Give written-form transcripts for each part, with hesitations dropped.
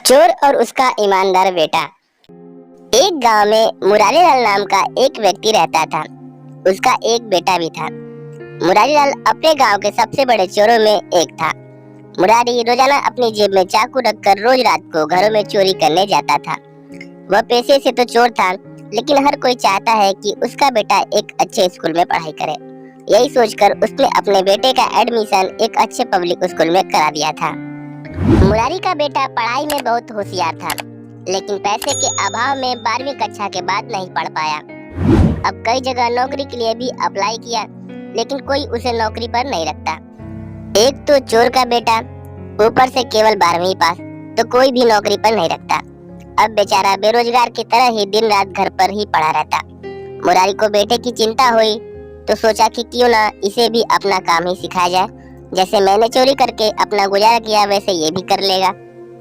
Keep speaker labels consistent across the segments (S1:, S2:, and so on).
S1: चोर और उसका ईमानदार बेटा। एक गांव में मुरारी लाल नाम का एक व्यक्ति रहता था। उसका एक बेटा भी था। मुरारी लाल अपने गांव के सबसे बड़े चोरों में एक था। मुरारी रोजाना अपनी जेब में चाकू रखकर रोज रात को घरों में चोरी करने जाता था। वह पेशे से तो चोर था, लेकिन हर कोई चाहता है कि उसका बेटा एक अच्छे स्कूल में पढ़ाई करे। यही सोचकर उसने अपने बेटे का एडमिशन एक अच्छे पब्लिक स्कूल में करा दिया था। मुरारी का बेटा पढ़ाई में बहुत होशियार था, लेकिन पैसे के अभाव में 12वीं कक्षा के बाद नहीं पढ़ पाया। अब कई जगह नौकरी के लिए भी अप्लाई किया, लेकिन कोई उसे नौकरी पर नहीं रखता। एक तो चोर का बेटा, ऊपर से केवल 12वीं पास, तो कोई भी नौकरी पर नहीं रखता। अब बेचारा बेरोजगार की तरह ही दिन रात घर पर ही पड़ा रहता। मुरारी को बेटे की चिंता हुई, तो सोचा कि क्यों ना इसे भी अपना काम ही सिखाया जाए। जैसे मैंने चोरी करके अपना गुजारा किया, वैसे ये भी कर लेगा।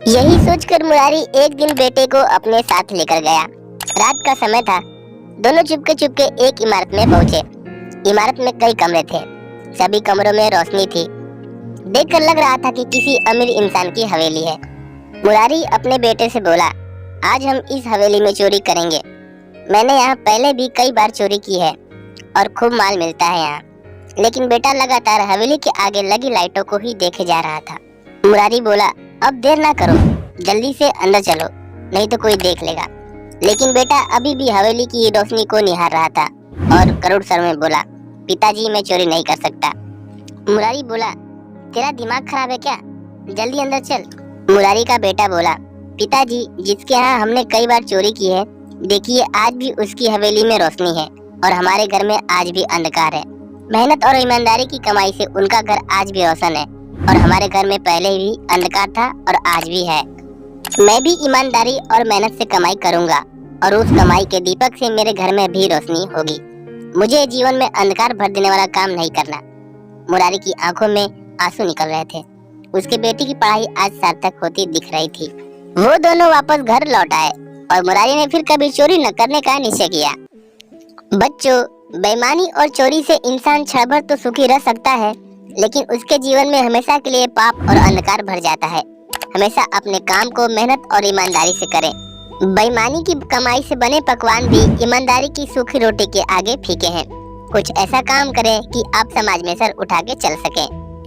S1: यही सोचकर मुरारी एक दिन बेटे को अपने साथ लेकर गया। रात का समय था। दोनों चुपके चुपके एक इमारत में पहुंचे। इमारत में कई कमरे थे। सभी कमरों में रोशनी थी। देखकर लग रहा था कि किसी अमीर इंसान की हवेली है। मुरारी अपने बेटे से बोला, आज हम इस हवेली में चोरी करेंगे। मैंने यहाँ पहले भी कई बार चोरी की है और खूब माल मिलता है यहाँ। लेकिन बेटा लगातार हवेली के आगे लगी लाइटों को ही देखे जा रहा था। मुरारी बोला, अब देर ना करो, जल्दी से अंदर चलो, नहीं तो कोई देख लेगा। लेकिन बेटा अभी भी हवेली की रोशनी को निहार रहा था और करुण स्वर में बोला, पिताजी मैं चोरी नहीं कर सकता। मुरारी बोला, तेरा दिमाग खराब है क्या, जल्दी अंदर चल। मुरारी का बेटा बोला, पिताजी जिसके यहाँ हमने कई बार चोरी की है, देखिए आज भी उसकी हवेली में रोशनी है और हमारे घर में आज भी अंधकार है। मेहनत और ईमानदारी की कमाई से उनका घर आज भी रोशन है और हमारे घर में पहले भी अंधकार था और आज भी है। मैं भी ईमानदारी और मेहनत से कमाई करूंगा और उस कमाई के दीपक से मेरे घर में भी रोशनी होगी। मुझे जीवन में अंधकार भर देने वाला काम नहीं करना। मुरारी की आंखों में आंसू निकल रहे थे। उसके बेटे की पढ़ाई आज सार्थक होती दिख रही थी। वो दोनों वापस घर लौट आए और मुरारी ने फिर कभी चोरी न करने का निश्चय किया। बच्चों, बेईमानी और चोरी से इंसान क्षण भर तो सुखी रह सकता है, लेकिन उसके जीवन में हमेशा के लिए पाप और अंधकार भर जाता है। हमेशा अपने काम को मेहनत और ईमानदारी से करें। बेईमानी की कमाई से बने पकवान भी ईमानदारी की सूखी रोटी के आगे फीके हैं। कुछ ऐसा काम करें कि आप समाज में सर उठा के चल सकें।